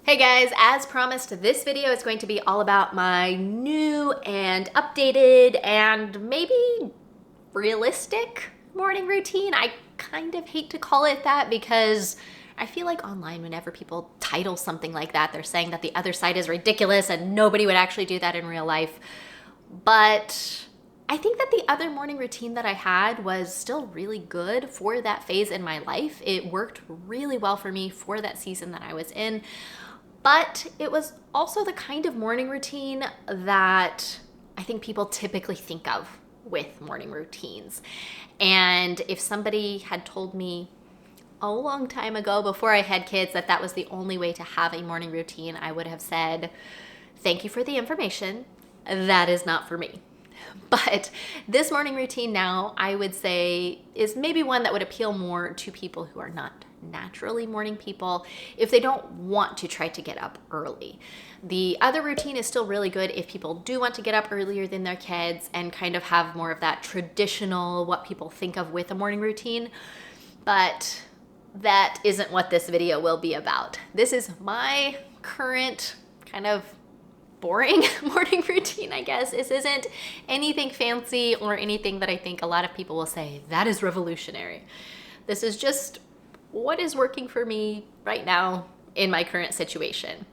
Hey guys, as promised, this video is going to be all about my new and updated and maybe realistic morning routine. I kind of hate to call it that because I feel like online, whenever people title something like that, they're saying that the other side is ridiculous and nobody would actually do that in real life. But I think that the other morning routine that I had was still really good for that phase in my life. It worked really well for me for that season that I was in. But it was also the kind of morning routine that I think people typically think of with morning routines. And if somebody had told me a long time ago before I had kids that that was the only way to have a morning routine, I would have said, thank you for the information. That is not for me. But this morning routine now, I would say, is maybe one that would appeal more to people who are not naturally morning people if they don't want to try to get up early. The other routine is still really good if people do want to get up earlier than their kids and kind of have more of that traditional, what people think of with a morning routine. But that isn't what this video will be about. This is my current kind of boring morning routine, I guess. This isn't anything fancy or anything that I think a lot of people will say, that is revolutionary. This is just what is working for me right now in my current situation.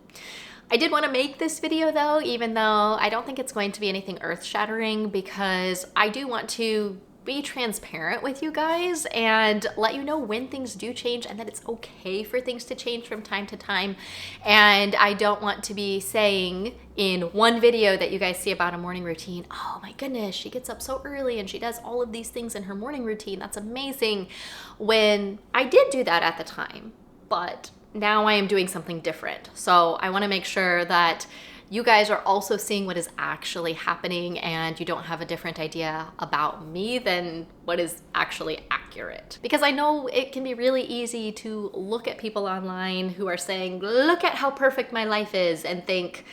I did want to make this video though, even though I don't think it's going to be anything earth-shattering, because I do want to be transparent with you guys and let you know when things do change and that it's okay for things to change from time to time. And I don't want to be saying in one video that you guys see about a morning routine, oh my goodness, she gets up so early and she does all of these things in her morning routine. That's amazing. When I did do that at the time, but now I am doing something different. So I want to make sure that you guys are also seeing what is actually happening and you don't have a different idea about me than what is actually accurate. Because I know it can be really easy to look at people online who are saying, look at how perfect my life is, and think,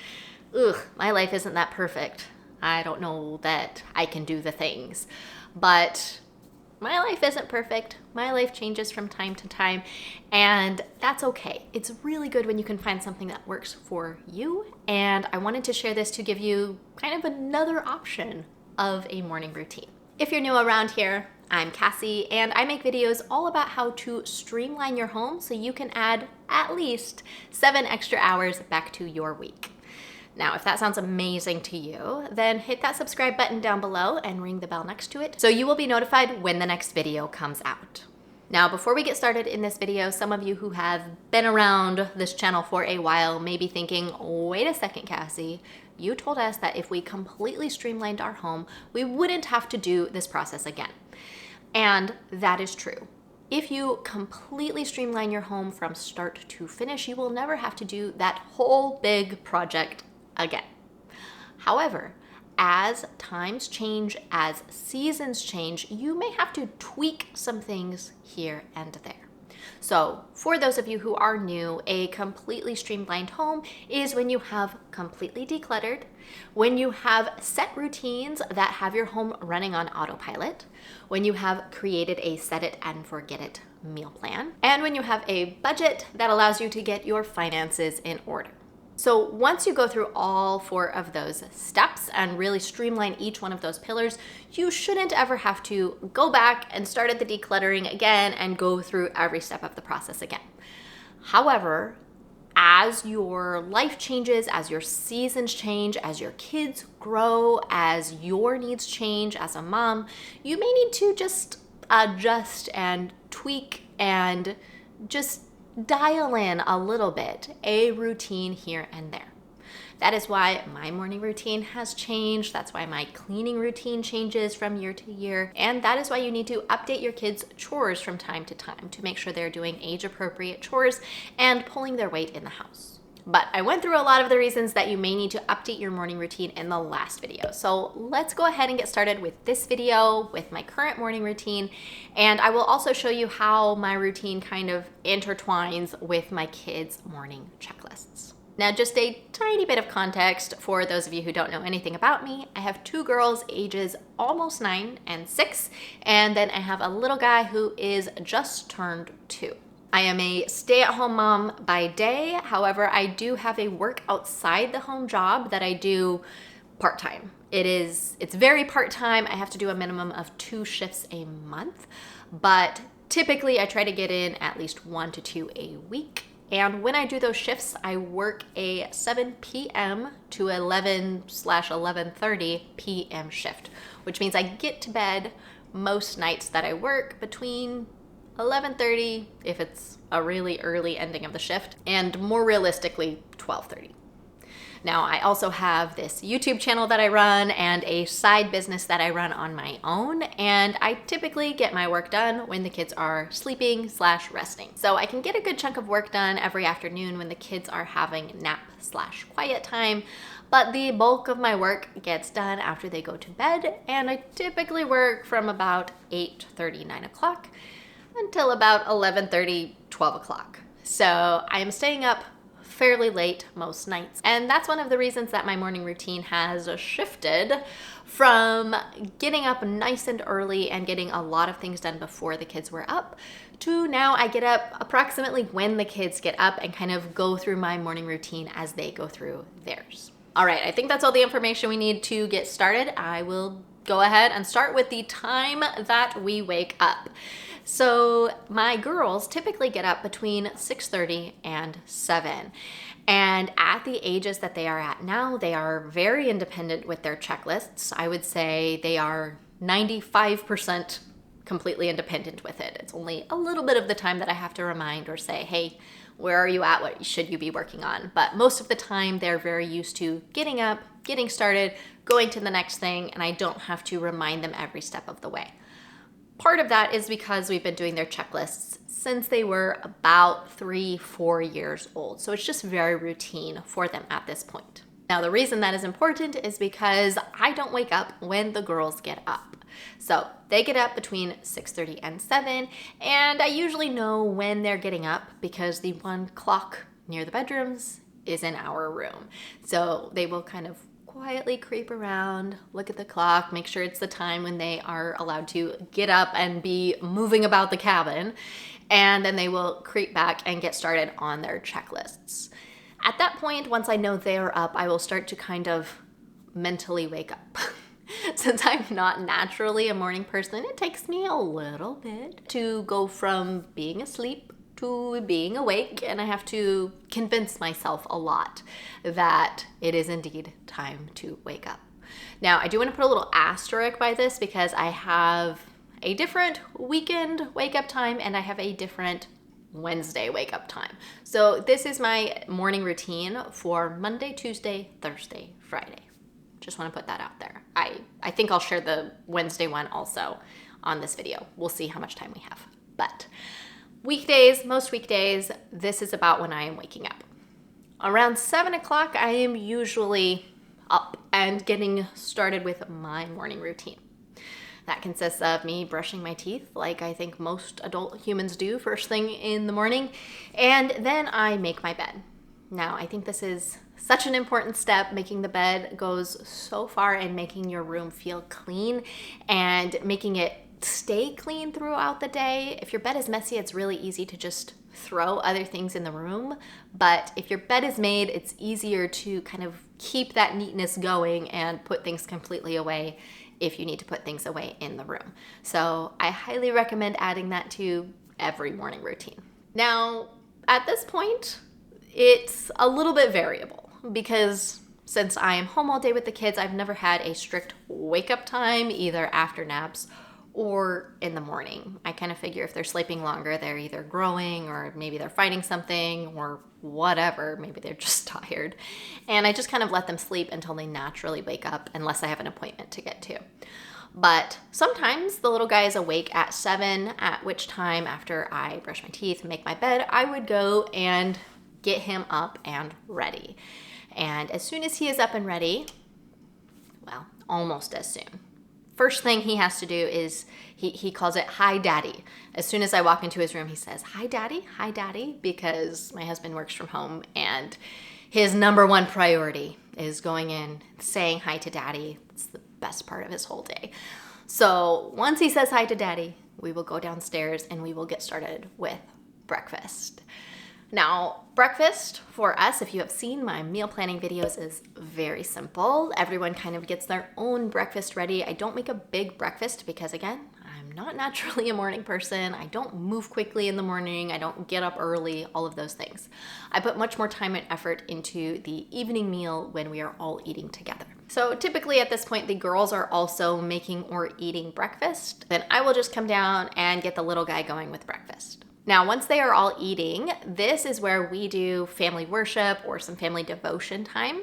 ugh, my life isn't that perfect. I don't know that I can do the things. But my life isn't perfect. My life changes from time to time, and that's okay. It's really good when you can find something that works for you, and I wanted to share this to give you kind of another option of a morning routine. If you're new around here, I'm Cassie, and I make videos all about how to streamline your home so you can add at least 7 extra hours back to your week. Now, if that sounds amazing to you, then hit that subscribe button down below and ring the bell next to it so you will be notified when the next video comes out. Now, before we get started in this video, some of you who have been around this channel for a while may be thinking, wait a second, Cassie, you told us that if we completely streamlined our home, we wouldn't have to do this process again. And that is true. If you completely streamline your home from start to finish, you will never have to do that whole big project again. However, as times change, as seasons change, you may have to tweak some things here and there. So for those of you who are new, a completely streamlined home is when you have completely decluttered, when you have set routines that have your home running on autopilot, when you have created a set it and forget it meal plan, and when you have a budget that allows you to get your finances in order. So once you go through all 4 of those steps and really streamline each one of those pillars, you shouldn't ever have to go back and start at the decluttering again and go through every step of the process again. However, as your life changes, as your seasons change, as your kids grow, as your needs change as a mom, you may need to just adjust and tweak and just dial in a little bit, a routine here and there. That is why my morning routine has changed. That's why my cleaning routine changes from year to year. And that is why you need to update your kids' chores from time to time to make sure they're doing age-appropriate chores and pulling their weight in the house. But I went through a lot of the reasons that you may need to update your morning routine in the last video. So let's go ahead and get started with this video with my current morning routine. And I will also show you how my routine kind of intertwines with my kids' morning checklists. Now, just a tiny bit of context for those of you who don't know anything about me. I have 2 girls ages almost 9 and 6, and then I have a little guy who is just turned 2. I am a stay-at-home mom by day. However, I do have a work outside the home job that I do part-time. It's very part-time. I have to do a minimum of 2 shifts a month, but typically I try to get in at least 1 to 2 a week. And when I do those shifts, I work a 7 p.m. to 11/11:30 p.m. shift, which means I get to bed most nights that I work between 11:30 if it's a really early ending of the shift, and more realistically 12:30. Now, I also have this YouTube channel that I run and a side business that I run on my own, and I typically get my work done when the kids are sleeping/resting. So I can get a good chunk of work done every afternoon when the kids are having nap/quiet time, but the bulk of my work gets done after they go to bed, and I typically work from about 8:30, 9 o'clock until about 11:30, 12 o'clock. So I am staying up fairly late most nights. And that's one of the reasons that my morning routine has shifted from getting up nice and early and getting a lot of things done before the kids were up to now I get up approximately when the kids get up and kind of go through my morning routine as they go through theirs. All right, I think that's all the information we need to get started. I will go ahead and start with the time that we wake up. So my girls typically get up between 6:30 and 7. And at the ages that they are at now, they are very independent with their checklists. I would say they are 95% completely independent with it. It's only a little bit of the time that I have to remind or say, hey, where are you at? What should you be working on? But most of the time, they're very used to getting up, getting started, going to the next thing, and I don't have to remind them every step of the way. Part of that is because we've been doing their checklists since they were about 3-4 years old. So it's just very routine for them at this point. Now, the reason that is important is because I don't wake up when the girls get up. So they get up between 6:30 and 7, and I usually know when they're getting up because the one clock near the bedrooms is in our room. So they will kind of quietly creep around, look at the clock, make sure it's the time when they are allowed to get up and be moving about the cabin, and then they will creep back and get started on their checklists. At that point, once I know they're up, I will start to kind of mentally wake up. Since I'm not naturally a morning person, it takes me a little bit to go from being asleep to being awake, and I have to convince myself a lot that it is indeed time to wake up. Now, I do want to put a little asterisk by this because I have a different weekend wake up time and I have a different Wednesday wake up time. So this is my morning routine for Monday, Tuesday, Thursday, Friday. Just want to put that out there. I think I'll share the Wednesday one also on this video. We'll see how much time we have. But weekdays, most weekdays, this is about when I am waking up. Around 7 o'clock, I am usually up and getting started with my morning routine. That consists of me brushing my teeth like I think most adult humans do first thing in the morning, and then I make my bed. Now, I think this is such an important step. Making the bed goes so far in making your room feel clean and making it stay clean throughout the day. If your bed is messy, it's really easy to just throw other things in the room. But if your bed is made, it's easier to kind of keep that neatness going and put things completely away if you need to put things away in the room. So I highly recommend adding that to every morning routine. Now, at this point, it's a little bit variable because since I am home all day with the kids, I've never had a strict wake up time either after naps or in the morning. I kind of figure if they're sleeping longer, they're either growing or maybe they're fighting something or whatever. Maybe they're just tired. And I just kind of let them sleep until they naturally wake up unless I have an appointment to get to. But sometimes the little guy is awake at 7, at which time after I brush my teeth and make my bed, I would go and get him up and ready. And as soon as he is up and ready, well, almost as soon, first thing he has to do is he calls it hi daddy. As soon as I walk into his room, he says hi daddy, because my husband works from home and his number one priority is going in, saying hi to daddy. It's the best part of his whole day. So once he says hi to daddy, we will go downstairs and we will get started with breakfast. Now, breakfast for us, if you have seen my meal planning videos, is very simple. Everyone kind of gets their own breakfast ready. I don't make a big breakfast because, again, I'm not naturally a morning person. I don't move quickly in the morning. I don't get up early, all of those things. I put much more time and effort into the evening meal when we are all eating together. So typically at this point, the girls are also making or eating breakfast. Then I will just come down and get the little guy going with breakfast. Now, once they are all eating, this is where we do family worship or some family devotion time.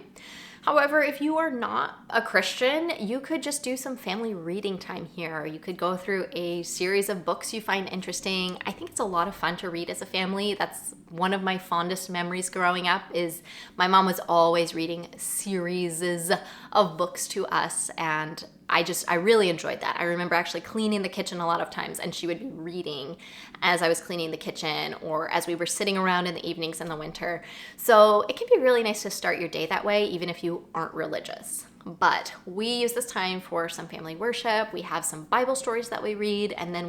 However, if you are not a Christian, you could just do some family reading time here. You could go through a series of books you find interesting. I think it's a lot of fun to read as a family. That's one of my fondest memories growing up, is my mom was always reading series of books to us, and I really enjoyed that. I remember actually cleaning the kitchen a lot of times, and she would be reading as I was cleaning the kitchen or as we were sitting around in the evenings in the winter. So it can be really nice to start your day that way, even if you aren't religious. But we use this time for some family worship. We have some Bible stories that we read, and then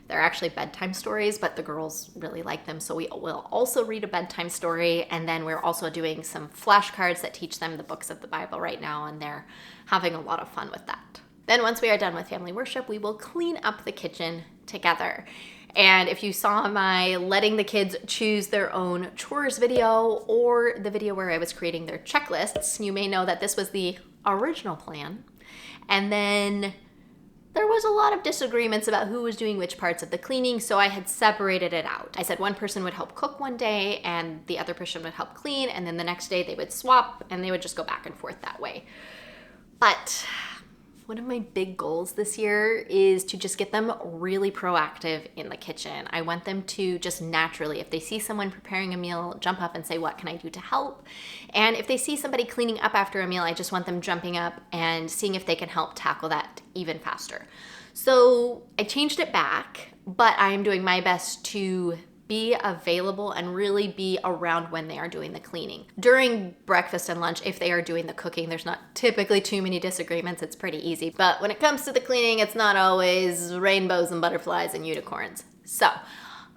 they're actually bedtime stories, but the girls really like them, so we will also read a bedtime story, and then we're also doing some flashcards that teach them the books of the Bible right now, and they're having a lot of fun with that. Then once we are done with family worship, we will clean up the kitchen together. And if you saw my letting the kids choose their own chores video or the video where I was creating their checklists, you may know that this was the original plan. And then there was a lot of disagreements about who was doing which parts of the cleaning, so I had separated it out. I said one person would help cook one day and the other person would help clean, and then the next day they would swap and they would just go back and forth that way. But one of my big goals this year is to just get them really proactive in the kitchen. I want them to just naturally, if they see someone preparing a meal, jump up and say, what can I do to help? And if they see somebody cleaning up after a meal, I just want them jumping up and seeing if they can help tackle that even faster. So I changed it back, but I'm doing my best to be available and really be around when they are doing the cleaning. During breakfast and lunch, if they are doing the cooking, there's not typically too many disagreements. It's pretty easy. But when it comes to the cleaning, it's not always rainbows and butterflies and unicorns. So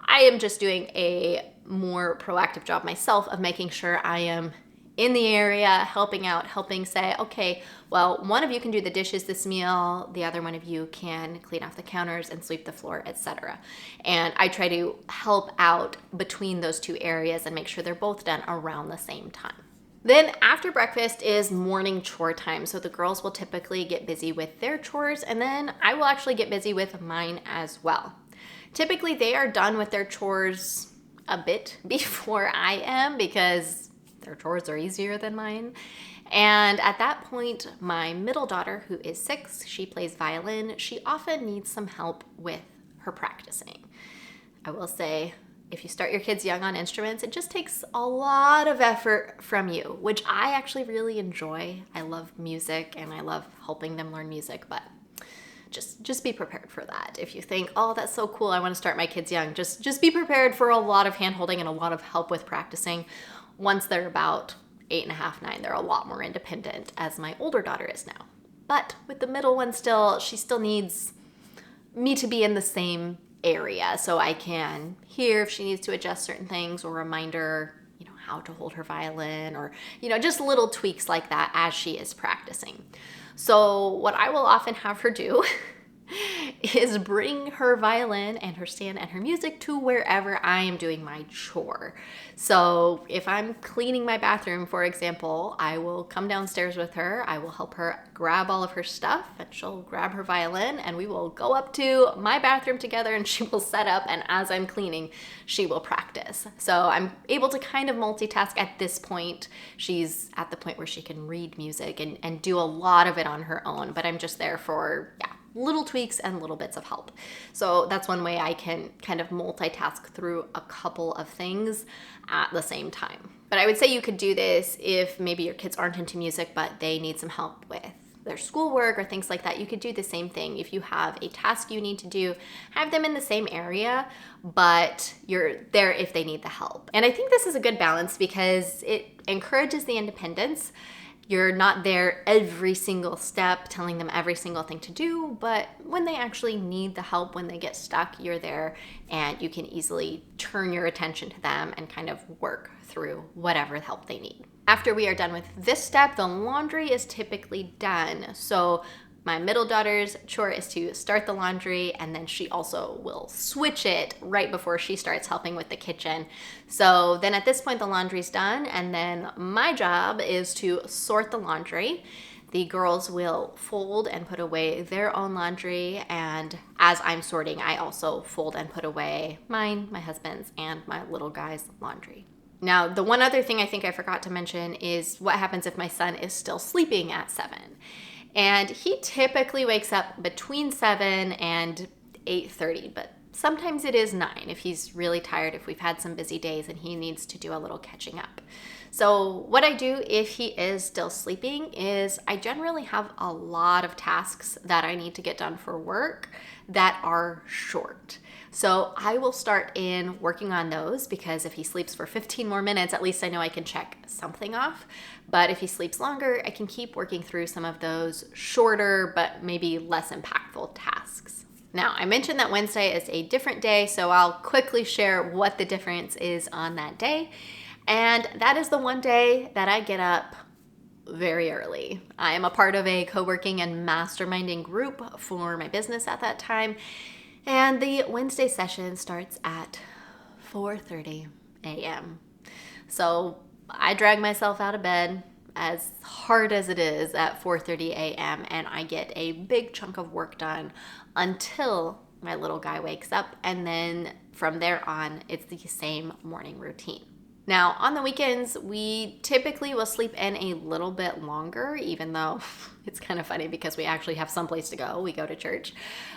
I am just doing a more proactive job myself of making sure I am in the area, helping out, helping say, okay, well, one of you can do the dishes this meal, the other one of you can clean off the counters and sweep the floor, etc. And I try to help out between those two areas and make sure they're both done around the same time. Then after breakfast is morning chore time. So the girls will typically get busy with their chores, and then I will actually get busy with mine as well. Typically they are done with their chores a bit before I am because their chores are easier than mine. And at that point, my middle daughter, who is 6, she plays violin. She often needs some help with her practicing. I will say, if you start your kids young on instruments, it just takes a lot of effort from you, which I actually really enjoy. I love music and I love helping them learn music, but just be prepared for that. If you think, oh, that's so cool, I want to start my kids young, just be prepared for a lot of hand-holding and a lot of help with practicing. Once they're about 8.5, 9, they're a lot more independent, as my older daughter is now. But with the middle one she still needs me to be in the same area so I can hear if she needs to adjust certain things or remind her, how to hold her violin or, just little tweaks like that as she is practicing. So what I will often have her do is bring her violin and her stand and her music to wherever I am doing my chore. So if I'm cleaning my bathroom, for example, I will come downstairs with her. I will help her grab all of her stuff and she'll grab her violin and we will go up to my bathroom together and she will set up, and as I'm cleaning, she will practice. So I'm able to kind of multitask at this point. She's at the point where she can read music and do a lot of it on her own, but I'm just there for, little tweaks and little bits of help. So that's one way I can kind of multitask through a couple of things at the same time. But I would say you could do this if maybe your kids aren't into music, but they need some help with their schoolwork or things like that. You could do the same thing. If you have a task you need to do, have them in the same area, but you're there if they need the help. And I think this is a good balance because it encourages the independence You're not there every single step telling them every single thing to do, but when they actually need the help, when they get stuck, you're there and you can easily turn your attention to them and kind of work through whatever help they need. After we are done with this step, the laundry is typically done. So my middle daughter's chore is to start the laundry, and then she also will switch it right before she starts helping with the kitchen. So then at this point, the laundry's done, and then my job is to sort the laundry. The girls will fold and put away their own laundry, and as I'm sorting, I also fold and put away mine, my husband's, and my little guy's laundry. Now, the one other thing I think I forgot to mention is what happens if my son is still sleeping at 7. And he typically wakes up between 7 and 8:30, but sometimes it is 9 if he's really tired, if we've had some busy days and he needs to do a little catching up. So what I do if he is still sleeping is I generally have a lot of tasks that I need to get done for work that are short. So I will start in working on those, because if he sleeps for 15 more minutes, at least I know I can check something off. But if he sleeps longer, I can keep working through some of those shorter but maybe less impactful tasks. Now, I mentioned that Wednesday is a different day, so I'll quickly share what the difference is on that day. And that is the one day that I get up very early. I am a part of a co-working and masterminding group for my business at that time. And the Wednesday session starts at 4:30 a.m. So I drag myself out of bed, as hard as it is, at 4:30 a.m. and I get a big chunk of work done until my little guy wakes up. And then from there on, it's the same morning routine. Now, on the weekends, we typically will sleep in a little bit longer, even though it's kind of funny because we actually have someplace to go. We go to church.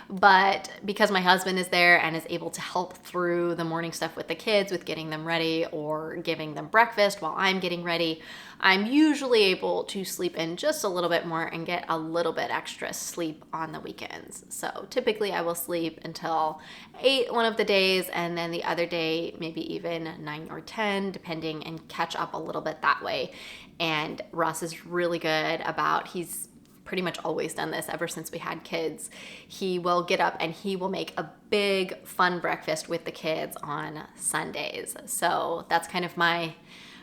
But because my husband is there and is able to help through the morning stuff with the kids, with getting them ready or giving them breakfast while I'm getting ready, I'm usually able to sleep in just a little bit more and get a little bit extra sleep on the weekends. So typically I will sleep until 8 one of the days, and then the other day maybe even 9 or 10, depending, and catch up a little bit that way. And Ross is really good about, he's pretty much always done this ever since we had kids. He will get up and he will make a big fun breakfast with the kids on Sundays. So that's kind of my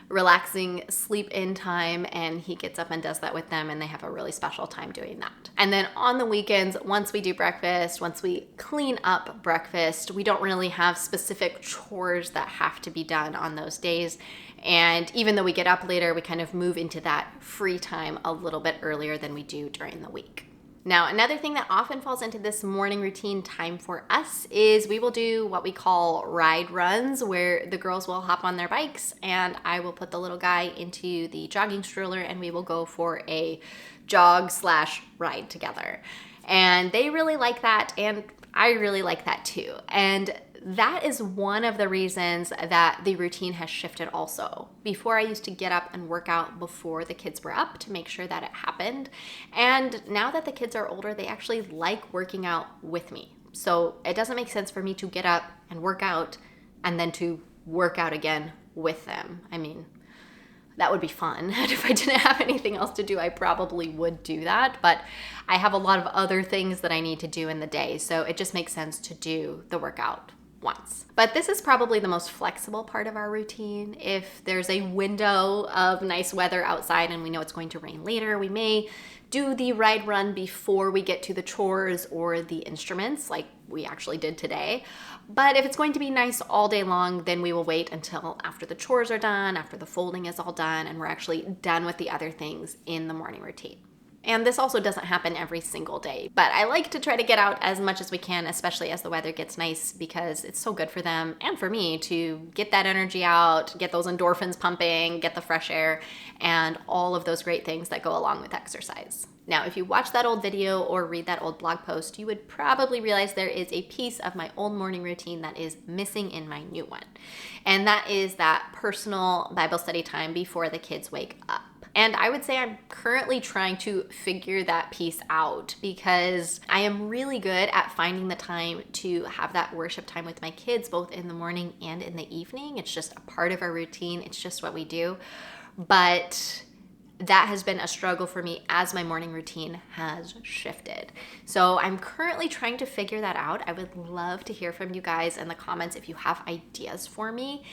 relaxing sleep in time, and he gets up and does that with them, and they have a really special time doing that. And then on the weekends, once we do breakfast, once we clean up breakfast, we don't really have specific chores that have to be done on those days. And even though we get up later, we kind of move into that free time a little bit earlier than we do during the week. Now, another thing that often falls into this morning routine time for us is we will do what we call ride runs, where the girls will hop on their bikes and I will put the little guy into the jogging stroller and we will go for a jog/ride together. And they really like that, and I really like that too. And that is one of the reasons that the routine has shifted also. Before, I used to get up and work out before the kids were up to make sure that it happened. And now that the kids are older, they actually like working out with me. So it doesn't make sense for me to get up and work out and then to work out again with them. I mean, that would be fun. And if I didn't have anything else to do, I probably would do that. But I have a lot of other things that I need to do in the day. So it just makes sense to do the workout once. But this is probably the most flexible part of our routine. If there's a window of nice weather outside and we know it's going to rain later, we may do the ride run before we get to the chores or the instruments, like we actually did today. But if it's going to be nice all day long, then we will wait until after the chores are done, after the folding is all done, and we're actually done with the other things in the morning routine. And this also doesn't happen every single day, but I like to try to get out as much as we can, especially as the weather gets nice, because it's so good for them and for me to get that energy out, get those endorphins pumping, get the fresh air, and all of those great things that go along with exercise. Now, if you watch that old video or read that old blog post, you would probably realize there is a piece of my old morning routine that is missing in my new one. And that is that personal Bible study time before the kids wake up. And I would say I'm currently trying to figure that piece out, because I am really good at finding the time to have that worship time with my kids, both in the morning and in the evening. It's just a part of our routine. It's just what we do. But that has been a struggle for me as my morning routine has shifted. So I'm currently trying to figure that out. I would love to hear from you guys in the comments if you have ideas for me.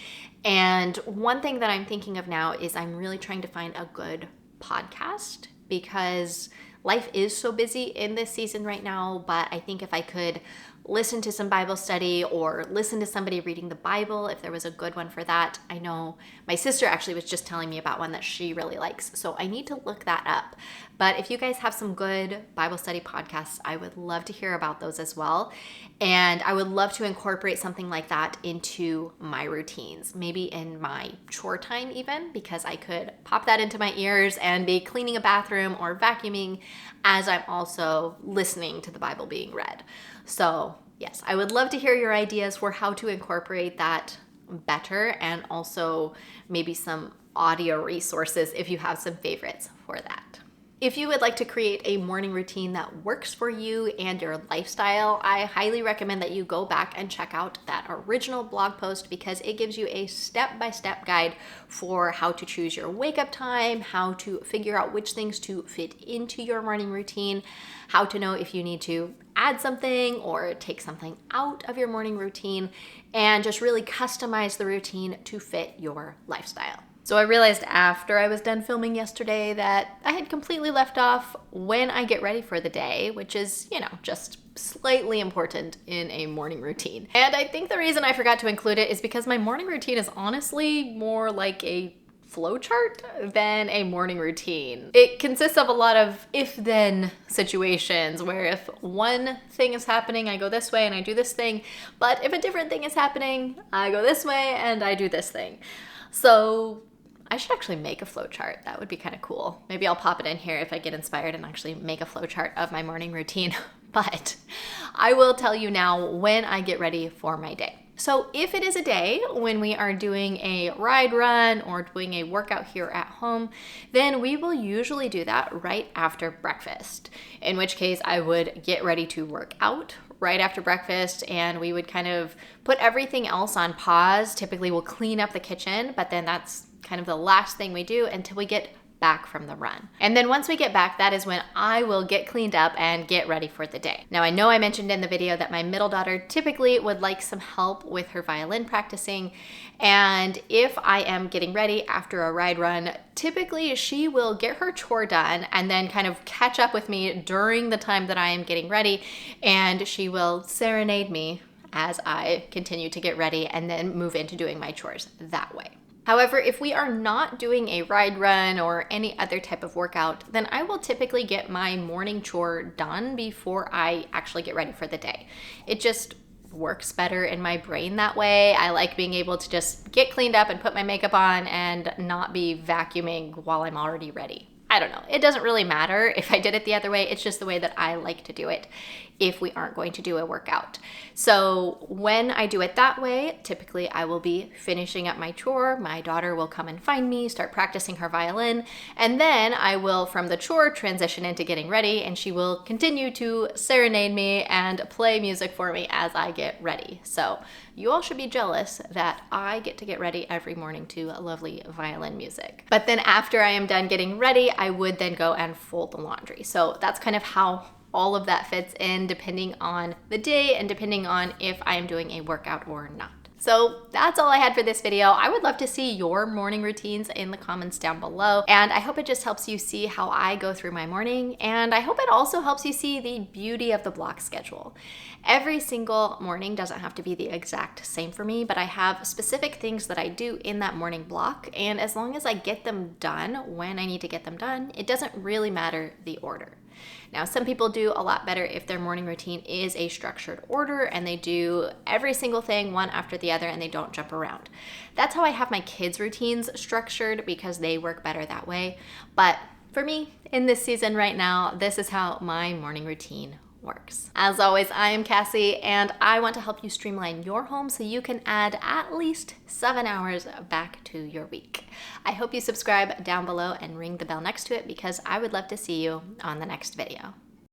And one thing that I'm thinking of now is I'm really trying to find a good podcast, because life is so busy in this season right now. But I think if I could listen to some Bible study or listen to somebody reading the Bible, if there was a good one for that. I know my sister actually was just telling me about one that she really likes, so I need to look that up. But if you guys have some good Bible study podcasts, I would love to hear about those as well. And I would love to incorporate something like that into my routines, maybe in my chore time even, because I could pop that into my ears and be cleaning a bathroom or vacuuming as I'm also listening to the Bible being read. So yes, I would love to hear your ideas for how to incorporate that better, and also maybe some audio resources if you have some favorites for that. If you would like to create a morning routine that works for you and your lifestyle, I highly recommend that you go back and check out that original blog post, because it gives you a step-by-step guide for how to choose your wake-up time, how to figure out which things to fit into your morning routine, how to know if you need to add something or take something out of your morning routine, and just really customize the routine to fit your lifestyle. So I realized after I was done filming yesterday that I had completely left off when I get ready for the day, which is, just slightly important in a morning routine. And I think the reason I forgot to include it is because my morning routine is honestly more like a flowchart than a morning routine. It consists of a lot of if-then situations where if one thing is happening, I go this way and I do this thing, but if a different thing is happening, I go this way and I do this thing. So I should actually make a flowchart. That would be kind of cool. Maybe I'll pop it in here if I get inspired and actually make a flowchart of my morning routine. But I will tell you now when I get ready for my day. So if it is a day when we are doing a ride run or doing a workout here at home, then we will usually do that right after breakfast, in which case I would get ready to work out right after breakfast, and we would kind of put everything else on pause. Typically we'll clean up the kitchen, but then that's kind of the last thing we do until we get back from the run. And then once we get back, that is when I will get cleaned up and get ready for the day. Now, I know I mentioned in the video that my middle daughter typically would like some help with her violin practicing. And if I am getting ready after a ride run, typically she will get her chore done and then kind of catch up with me during the time that I am getting ready. And she will serenade me as I continue to get ready and then move into doing my chores that way. However, if we are not doing a ride run or any other type of workout, then I will typically get my morning chore done before I actually get ready for the day. It just works better in my brain that way. I like being able to just get cleaned up and put my makeup on and not be vacuuming while I'm already ready. I don't know. It doesn't really matter if I did it the other way. It's just the way that I like to do it if we aren't going to do a workout. So when I do it that way, typically I will be finishing up my chore. My daughter will come and find me, start practicing her violin, and then I will, from the chore, transition into getting ready, and she will continue to serenade me and play music for me as I get ready. So you all should be jealous that I get to get ready every morning to lovely violin music. But then after I am done getting ready, I would then go and fold the laundry. So that's kind of how all of that fits in, depending on the day and depending on if I am doing a workout or not. So that's all I had for this video. I would love to see your morning routines in the comments down below. And I hope it just helps you see how I go through my morning. And I hope it also helps you see the beauty of the block schedule. Every single morning doesn't have to be the exact same for me, but I have specific things that I do in that morning block. And as long as I get them done when I need to get them done, it doesn't really matter the order. Now, some people do a lot better if their morning routine is a structured order and they do every single thing one after the other and they don't jump around. That's how I have my kids' routines structured because they work better that way. But for me, in this season right now, this is how my morning routine works. As always, I am Cassie and I want to help you streamline your home so you can add at least 7 hours back to your week. I hope you subscribe down below and ring the bell next to it because I would love to see you on the next video.